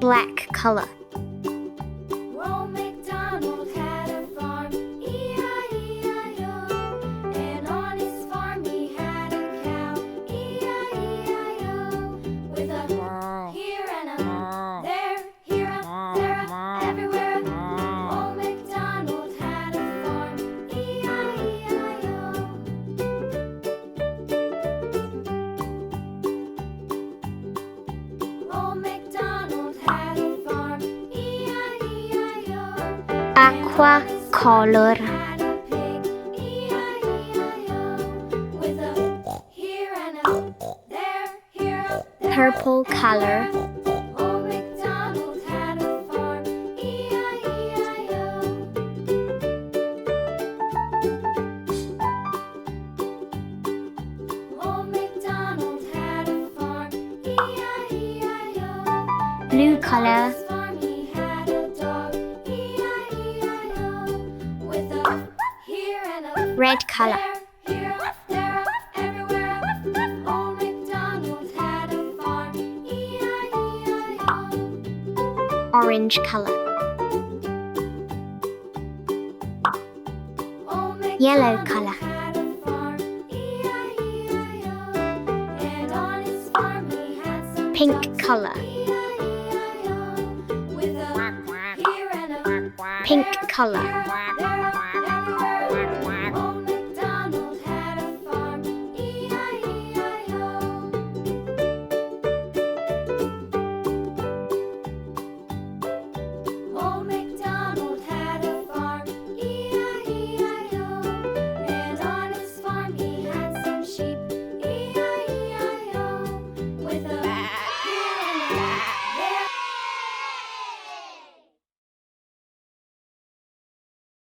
Black color. Old MacDonald had a farm, E-I-E-I-O. And on his farm he had a cow, E-I-E-I-O. With a here and a there, here a, there a, everywhere. Old MacDonald had a farm, E-I-E-I-O. Old MacDonald had a farm, E-I-E-I-O. Aqua color. Had a pig, E-I-E-I-O. With a here and a there, here a, there a, Purple color. Old MacDonald had a farm, E-I-E-I-O. Old MacDonald had a farm, E-I-E-I-O. Blue color. On his farm he had a dog, E-I-E-I-O. With a here and a Red color. there, here a, there a, everywhere. Old MacDonald had a farm, E-I-E-I-O. Orange color. Old Yellow MacDonald color. had a farm, E-I-E-I-O. And on his farm he had some Pink ducks, color. E-I-E-I-O. With a here and a Pink color. here a,